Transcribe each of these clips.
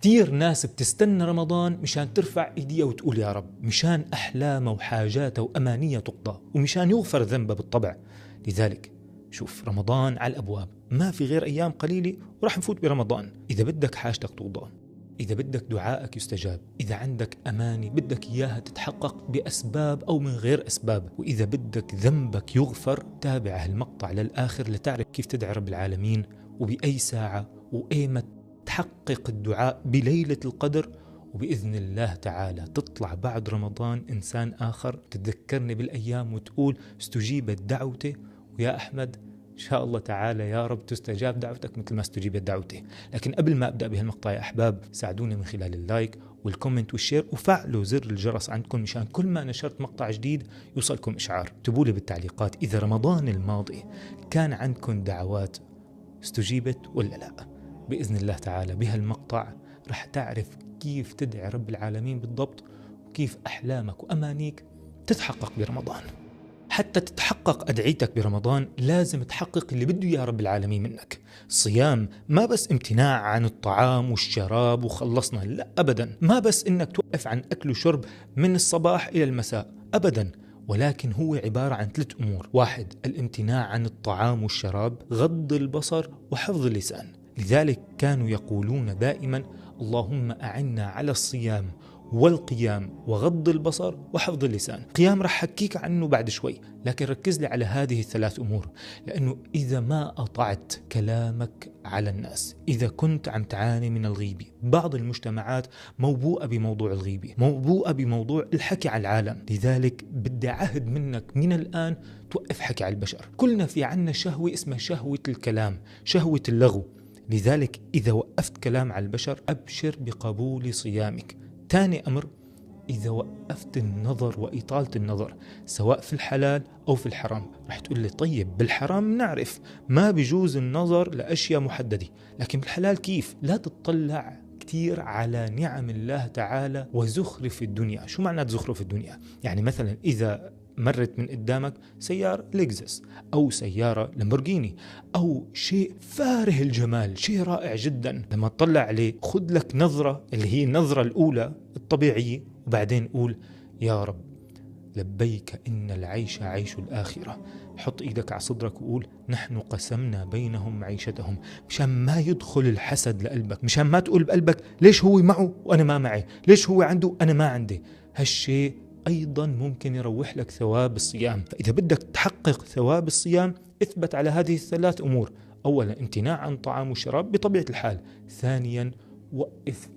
كتير ناس بتستنى رمضان مشان ترفع ايديها وتقول يا رب، مشان أحلامها وحاجاتها وأمانيها تقضى، ومشان يغفر ذنبها بالطبع. لذلك شوف، رمضان على الأبواب، ما في غير أيام قليلة ورح نفوت برمضان. إذا بدك حاجتك تقضى، إذا بدك دعائك يستجاب، إذا عندك أماني بدك إياها تتحقق بأسباب أو من غير أسباب، وإذا بدك ذنبك يغفر، تابع هالمقطع للآخر لتعرف كيف تدعي رب العالمين وبأي ساعة وأيمة تحقق الدعاء بليلة القدر. وبإذن الله تعالى تطلع بعد رمضان إنسان آخر، تتذكرني بالأيام وتقول استجيبت دعوتي. ويا أحمد إن شاء الله تعالى يا رب تستجاب دعوتك مثل ما استجيبت دعوتي. لكن قبل ما أبدأ بهالمقطع يا أحباب، ساعدوني من خلال اللايك والكومنت والشير، وفعلوا زر الجرس عندكم مشان كل ما نشرت مقطع جديد يوصلكم إشعار. اكتبوا لي بالتعليقات إذا رمضان الماضي كان عندكم دعوات استجيبت ولا لا. بإذن الله تعالى بهالمقطع رح تعرف كيف تدعي رب العالمين بالضبط، وكيف أحلامك وأمانيك تتحقق برمضان. حتى تتحقق أدعيتك برمضان لازم تحقق اللي بده يا رب العالمين منك. الصيام ما بس امتناع عن الطعام والشراب وخلصنا، لا أبدا. ما بس إنك توقف عن أكل وشرب من الصباح إلى المساء، أبدا. ولكن هو عبارة عن 3 أمور. 1، الامتناع عن الطعام والشراب، غض البصر، وحفظ اللسان. لذلك كانوا يقولون دائما اللهم أعنا على الصيام والقيام وغض البصر وحفظ اللسان. قيام رح حكيك عنه بعد شوي، لكن ركز لي على هذه ال3 أمور، لأنه إذا ما أطعت كلامك على الناس، إذا كنت عم تعاني من الغيبة، بعض المجتمعات موبوءة بموضوع الغيبة، موبوءة بموضوع الحكي على العالم. لذلك بدي عهد منك من الآن توقف حكي على البشر. كلنا في عنا شهوة اسمها شهوة الكلام، شهوة اللغو. لذلك إذا وقفت كلام على البشر أبشر بقبول صيامك. ثاني أمر، إذا وقفت النظر وإطالة النظر سواء في الحلال أو في الحرام. رح تقول لي طيب بالحرام نعرف ما بيجوز النظر لأشياء محددة، لكن بالحلال كيف؟ لا تطلع كتير على نعم الله تعالى وزخرف الدنيا. شو معنى زخرف الدنيا؟ يعني مثلا إذا مرت من قدامك سيارة لكزس أو سيارة لامبورغيني أو شيء فارغ الجمال، شيء رائع جدا، لما تطلع عليه خذ لك نظرة اللي هي النظرة الأولى الطبيعية، وبعدين قول يا رب لبيك إن العيش عيش الآخرة. حط إيدك على صدرك وقول نحن قسمنا بينهم معيشتهم، مشان ما يدخل الحسد لقلبك، مشان ما تقول بقلبك ليش هو معه وأنا ما معي، ليش هو عنده أنا ما عندي. هالشيء أيضا ممكن يروح لك ثواب الصيام. فإذا بدك تحقق ثواب الصيام اثبت على هذه ال3 أمور. أولا امتناع عن طعام وشراب بطبيعة الحال. ثانيا وقف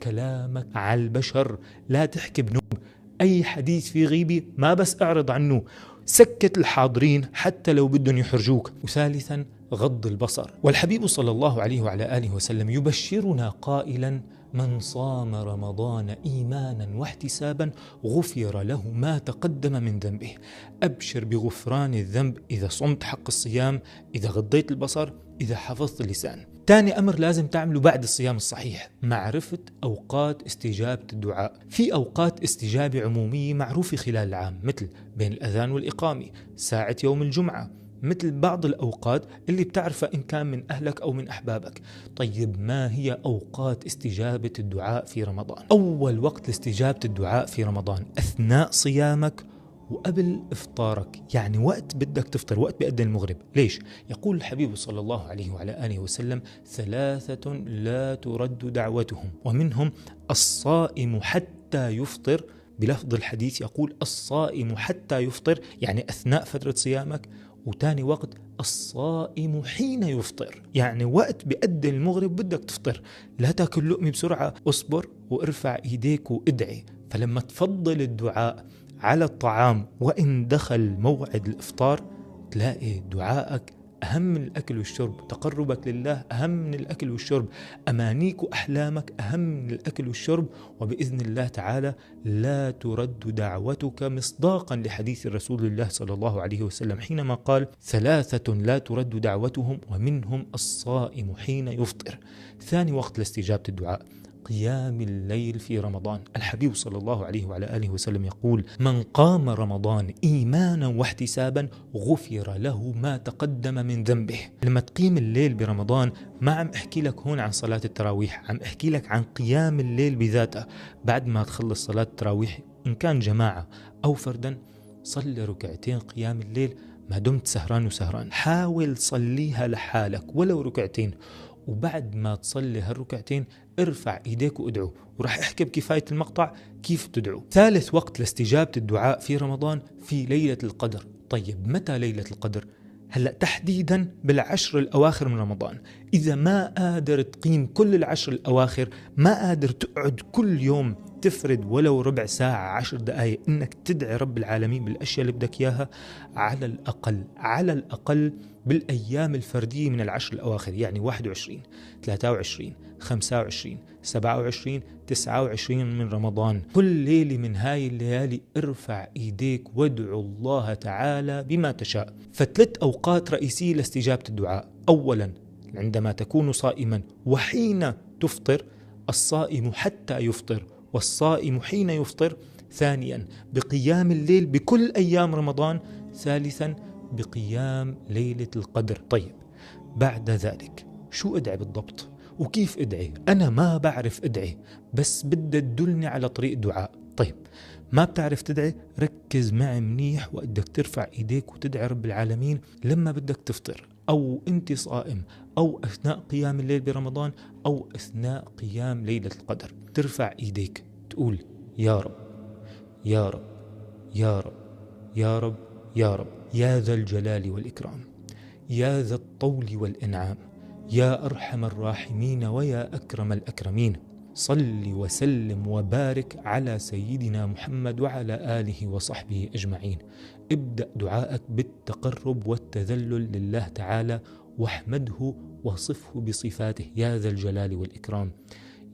كلامك على البشر، لا تحكي بنوب. أي حديث في غيبة ما بس اعرض عنه، سكت الحاضرين حتى لو بدهم يحرجوك. وثالثا غض البصر. والحبيب صلى الله عليه وعلى آله وسلم يبشرنا قائلا من صام رمضان إيمانا واحتسابا غفر له ما تقدم من ذنبه. أبشر بغفران الذنب إذا صمت حق الصيام، إذا غضيت البصر، إذا حفظت اللسان. تاني أمر لازم تعمله بعد الصيام الصحيح، معرفة أوقات استجابة الدعاء. في أوقات استجابة عمومية معروفة خلال العام، مثل بين الأذان والإقامة، ساعة يوم الجمعة، مثل بعض الأوقات اللي بتعرفها إن كان من أهلك أو من أحبابك. طيب ما هي أوقات استجابة الدعاء في رمضان؟ أول وقت لاستجابة الدعاء في رمضان أثناء صيامك وقبل إفطارك، يعني وقت بدك تفطر، وقت بأذن المغرب. ليش؟ يقول الحبيب صلى الله عليه وعلى آله وسلم 3 لا ترد دعوتهم، ومنهم الصائم حتى يفطر. بلفظ الحديث يقول الصائم حتى يفطر، يعني أثناء فترة صيامك. وتاني وقت الصائم حين يفطر، يعني وقت بأذن المغرب بدك تفطر. لا تاكل لقمة بسرعة، اصبر وارفع ايديك وادعي. فلما تفضل الدعاء على الطعام وإن دخل موعد الإفطار تلاقي دعائك أهم من الأكل والشرب، تقربك لله أهم من الأكل والشرب، أمانيك وأحلامك أهم من الأكل والشرب. وبإذن الله تعالى لا ترد دعوتك، مصداقا لحديث رسول الله صلى الله عليه وسلم حينما قال 3 لا ترد دعوتهم ومنهم الصائم حين يفطر. ثاني وقت لاستجابة الدعاء قيام الليل في رمضان. الحبيب صلى الله عليه وعلى آله وسلم يقول: من قام رمضان إيمانا واحتسابا غفر له ما تقدم من ذنبه. لما تقيم الليل برمضان ما عم احكي لك هون عن صلاة التراويح، عم احكي لك عن قيام الليل بذاته. بعد ما تخلص صلاة التراويح إن كان جماعة أو فردا، صلي ركعتين قيام الليل. ما دمت سهران وسهران حاول صليها لحالك ولو ركعتين، وبعد ما تصلي هالركعتين ارفع ايديك وادعو، وراح احكي بكفاية المقطع كيف تدعو. ثالث وقت لاستجابة الدعاء في رمضان في ليلة القدر. طيب متى ليلة القدر؟ هلأ تحديدا بالعشر الأواخر من رمضان. إذا ما قادر تقيم كل العشر الأواخر، ما قادر تقعد كل يوم تفرد ولو ربع ساعة 10 دقائق إنك تدعي رب العالمين بالأشياء اللي بدك إياها، على الأقل بالأيام الفردية من العشر الأواخر، يعني 21 23 25 27 29 من رمضان. كل ليلة من هاي الليالي ارفع ايديك وادعو الله تعالى بما تشاء. فثلاث أوقات رئيسية لاستجابة الدعاء: أولا عندما تكون صائما وحين تفطر، الصائم حتى يفطر والصائم حين يفطر. ثانيا بقيام الليل بكل أيام رمضان. ثالثا بقيام ليلة القدر. طيب بعد ذلك شو أدعي بالضبط وكيف أدعي؟ أنا ما بعرف أدعي، بس بدي تدلني على طريق دعاء. طيب ما بتعرف تدعي؟ ركز معي منيح، وقدك ترفع إيديك وتدعي رب العالمين لما بدك تفطر أو أنت صائم أو أثناء قيام الليل برمضان أو أثناء قيام ليلة القدر. ترفع إيديك تقول: يا رب يا رب يا رب يا رب يا رب، يا ذا الجلال والإكرام، يا ذا الطول والإنعام، يا أرحم الراحمين ويا أكرم الأكرمين، صل وسلم وبارك على سيدنا محمد وعلى آله وصحبه أجمعين. ابدأ دعائك بالتقرب والتذلل لله تعالى، واحمده وصفه بصفاته: يا ذا الجلال والإكرام،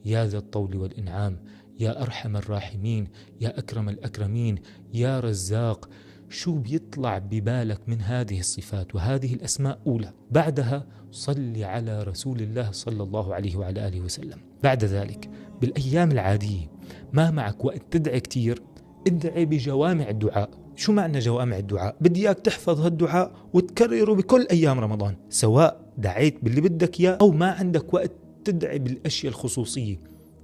يا ذا الطول والإنعام، يا أرحم الراحمين، يا أكرم الأكرمين، يا رزاق. شو بيطلع ببالك من هذه الصفات وهذه الأسماء أولى. بعدها صل على رسول الله صلى الله عليه وعلى آله وسلم. بعد ذلك بالأيام العادية ما معك وقت تدعي كتير، ادعي بجوامع الدعاء. شو معنى جوامع الدعاء؟ بدي إياك تحفظ هالدعاء وتكرره بكل أيام رمضان، سواء دعيت باللي بدك إياه أو ما عندك وقت تدعي بالأشياء الخصوصية.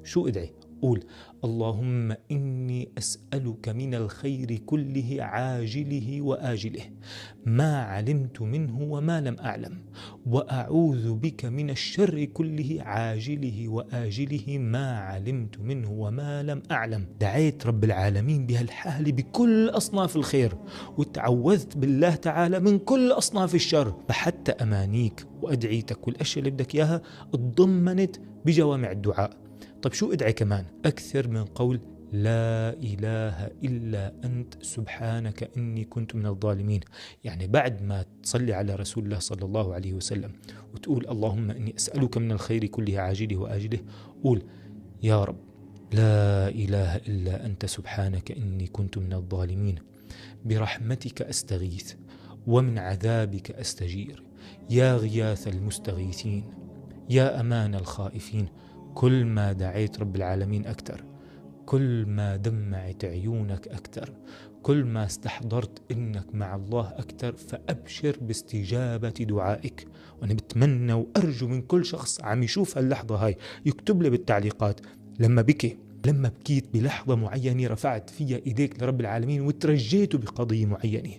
شو ادعي؟ قول: اللهم إني أسألك من الخير كله عاجله وآجله ما علمت منه وما لم أعلم، وأعوذ بك من الشر كله عاجله وآجله ما علمت منه وما لم أعلم. دعيت رب العالمين بهالحالة بكل أصناف الخير، وتعوذت بالله تعالى من كل أصناف الشر، فحتى أمانيك وأدعيتك والأشياء اللي بدك إياها اتضمنت بجوامع الدعاء. طب شو ادعي كمان؟ أكثر من قول لا إله إلا أنت سبحانك إني كنت من الظالمين. يعني بعد ما تصلي على رسول الله صلى الله عليه وسلم وتقول اللهم إني أسألك من الخير كله عاجله وآجله، قول: يا رب لا إله إلا أنت سبحانك إني كنت من الظالمين، برحمتك أستغيث ومن عذابك أستجير، يا غياث المستغيثين، يا أمان الخائفين. كل ما دعيت رب العالمين أكثر، كل ما دمعت عيونك أكثر، كل ما استحضرت إنك مع الله أكثر، فأبشر باستجابة دعائك. وأنا بتمنى وأرجو من كل شخص عم يشوف هاللحظة هاي يكتب لي بالتعليقات لما بكيت بلحظة معينة رفعت فيها إيديك لرب العالمين وترجيته بقضية معينة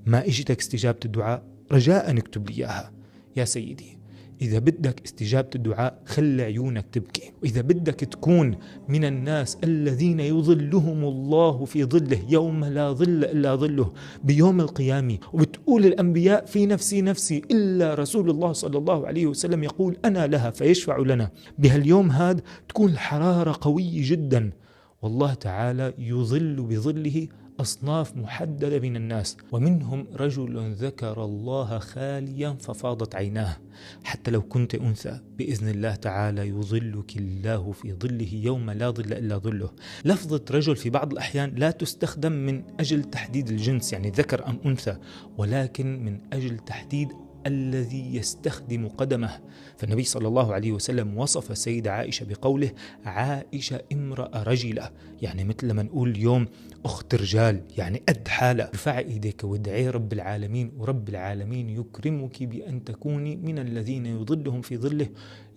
ما إجتك استجابة الدعاء، رجاء اكتب لي إياها. يا سيدي، إذا بدك استجابة الدعاء خلي عيونك تبكي، وإذا بدك تكون من الناس الذين يظلهم الله في ظله يوم لا ظل إلا ظله بيوم القيامة، وبتقول الأنبياء في نفسي إلا رسول الله صلى الله عليه وسلم يقول أنا لها فيشفع لنا، بهاليوم هذا تكون الحرارة قوية جدا، والله تعالى يظل بظله أصناف محددة من الناس، ومنهم رجل ذكر الله خاليا ففاضت عيناه. حتى لو كنت أنثى بإذن الله تعالى يظلك الله في ظله يوم لا ظل إلا ظله. لفظة رجل في بعض الأحيان لا تستخدم من أجل تحديد الجنس، يعني ذكر أم أنثى، ولكن من أجل تحديد الذي يستخدم قدمه. فالنبي صلى الله عليه وسلم وصف السيدة عائشة بقوله: عائشة امرأة رجلة، يعني مثل ما نقول اليوم أخت رجال، يعني قد حالة. ارفعي إيديك وادعي رب العالمين، ورب العالمين يكرمك بأن تكوني من الذين يظلهم في ظله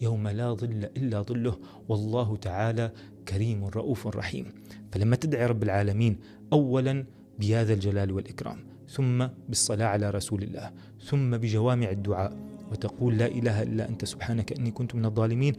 يوم لا ظل إلا ظله، والله تعالى كريم رؤوف رحيم. فلما تدعي رب العالمين أولا بهذا الجلال والإكرام، ثم بالصلاة على رسول الله، ثم بجوامع الدعاء، وتقول لا إله إلا أنت سبحانك إني كنت من الظالمين،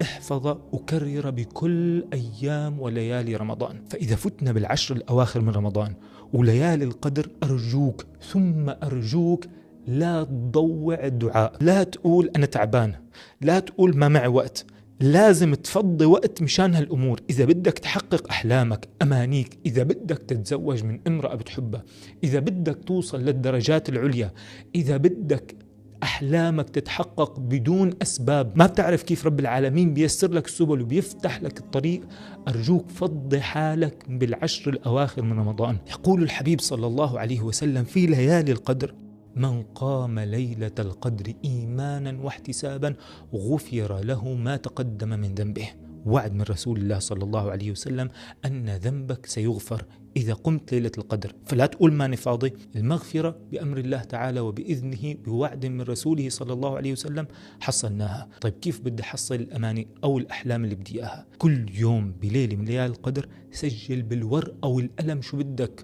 احفظ أكرر بكل أيام وليالي رمضان. فإذا فتنا بالعشر الأواخر من رمضان وليالي القدر، أرجوك ثم أرجوك لا تضوع الدعاء. لا تقول أنا تعبان، لا تقول ما معي وقت، لازم تفضي وقت مشان هالأمور. إذا بدك تحقق أحلامك أمانيك، إذا بدك تتزوج من امرأة بتحبها، إذا بدك توصل للدرجات العليا، إذا بدك أحلامك تتحقق بدون أسباب، ما بتعرف كيف رب العالمين بيسر لك السبل وبيفتح لك الطريق، أرجوك فضي حالك بالعشر الأواخر من رمضان. يقول الحبيب صلى الله عليه وسلم في ليالي القدر: من قام ليلة القدر إيمانا واحتسابا غفر له ما تقدم من ذنبه. وعد من رسول الله صلى الله عليه وسلم أن ذنبك سيغفر إذا قمت ليلة القدر. فلا تقول ماني فاضي، المغفرة بأمر الله تعالى وبإذنه بوعد من رسوله صلى الله عليه وسلم حصلناها. طيب كيف بدي حصل الأماني أو الأحلام اللي بدي إياها؟ كل يوم بليلة من ليالي القدر سجل بالورقة والقلم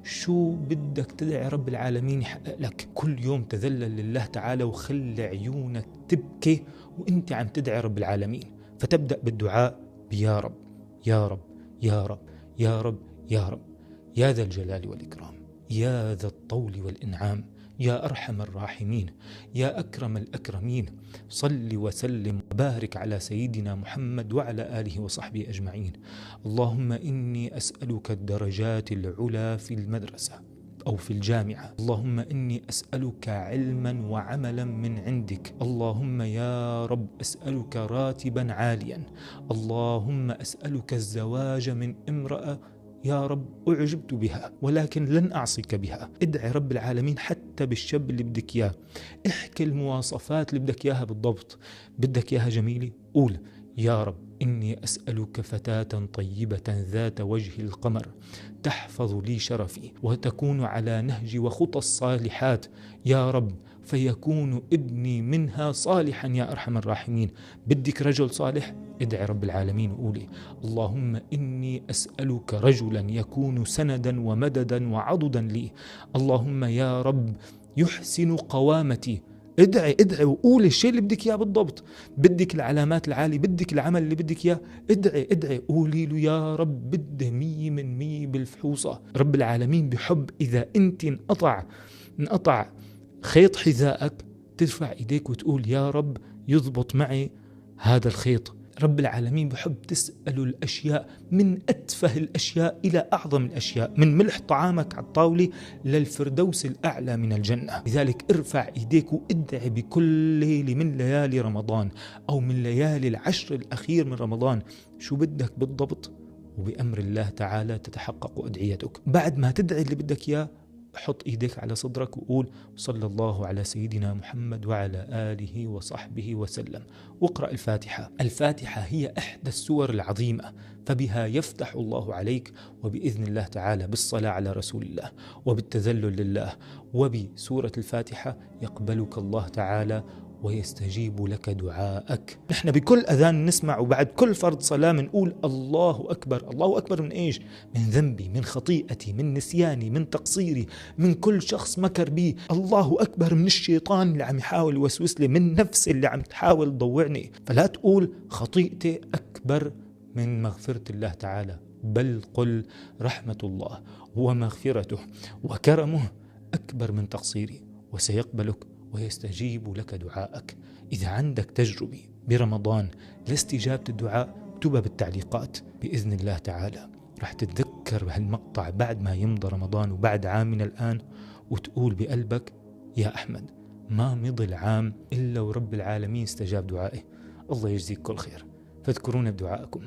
شو بدك تدعي رب العالمين يحقق لك. كل يوم تذلل لله تعالى وخلي عيونك تبكي وانت عم تدعي رب العالمين. فتبدأ بالدعاء بيا رب يا رب يا رب يا رب يا رب، يا ذا الجلال والإكرام، يا ذا الطول والإنعام، يا أرحم الراحمين، يا أكرم الأكرمين، صل وسلم وبارك على سيدنا محمد وعلى آله وصحبه أجمعين. اللهم إني أسألك الدرجات العلى في المدرسة أو في الجامعة. اللهم إني أسألك علما وعملا من عندك. اللهم يا رب أسألك راتبا عاليا. اللهم أسألك الزواج من امرأة يا رب أعجبت بها ولكن لن أعصيك بها. ادعي رب العالمين حتى بالشاب اللي بدك إياه، احكي المواصفات اللي بدك إياها بالضبط. بدك إياها جميلة، قول يا رب إني أسألك فتاة طيبة ذات وجه القمر تحفظ لي شرفي وتكون على نهج وخطى الصالحات يا رب، فيكون ابني منها صالحا يا أرحم الراحمين. بدك رجل صالح، ادعي رب العالمين وقولي اللهم إني أسألك رجلا يكون سندا ومددا وعضدا لي. اللهم يا رب يحسن قوامتي. ادعي وقولي الشيء اللي بدك اياه بالضبط. بدك العلامات العالية، بدك العمل اللي بدك اياه، ادعي قولي له يا رب بدي 100% بالفحوصة. رب العالمين بحب إذا انت انقطع خيط حذائك ترفع ايديك وتقول يا رب يضبط معي هذا الخيط. رب العالمين بحب تسأل الأشياء من أتفه الأشياء إلى أعظم الأشياء، من ملح طعامك على الطاولة للفردوس الأعلى من الجنة. لذلك ارفع إيديك وادعي بكل ليلة من ليالي رمضان أو من ليالي العشر الأخير من رمضان شو بدك بالضبط، وبأمر الله تعالى تتحقق أدعيتك. بعد ما تدعي اللي بدك إياه حط إيديك على صدرك وقول صلى الله على سيدنا محمد وعلى آله وصحبه وسلم، واقرأ الفاتحة. الفاتحة هي إحدى السور العظيمة، فبها يفتح الله عليك، وبإذن الله تعالى بالصلاة على رسول الله وبالتذلل لله وبسورة الفاتحة يقبلك الله تعالى ويستجيب لك دعاءك. نحن بكل أذان نسمع وبعد كل فرض صلاة نقول الله أكبر. الله أكبر من إيش؟ من ذنبي، من خطيئتي، من نسياني، من تقصيري، من كل شخص مكر بي. الله أكبر من الشيطان اللي عم يحاول يوسوس لي، من نفسي اللي عم تحاول تضوعني. فلا تقول خطيئتي أكبر من مغفرة الله تعالى، بل قل رحمة الله ومغفرته وكرمه أكبر من تقصيري، وسيقبلك ويستجيب لك دعاءك. إذا عندك تجربة برمضان لاستجابة الدعاء اكتبها بالتعليقات بإذن الله تعالى. رح تتذكر بهالمقطع بعد ما يمضى رمضان وبعد عام من الآن، وتقول بقلبك يا أحمد ما مضي العام إلا ورب العالمين استجاب دعائي. الله يجزيك كل خير. فاذكرون بدعائكم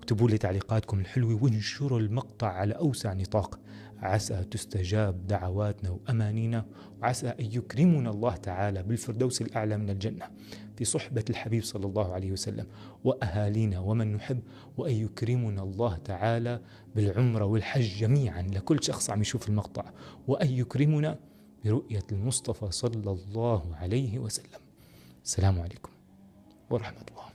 اكتبوا لي تعليقاتكم الحلوة وانشروا المقطع على أوسع نطاق، عسى تستجاب دعواتنا وأمانينا، وعسى أن يكرمنا الله تعالى بالفردوس الأعلى من الجنة في صحبة الحبيب صلى الله عليه وسلم وأهالينا ومن نحب، وأن يكرمنا الله تعالى بالعمرة والحج جميعا لكل شخص عم يشوف المقطع، وأن يكرمنا برؤية المصطفى صلى الله عليه وسلم. السلام عليكم ورحمة الله.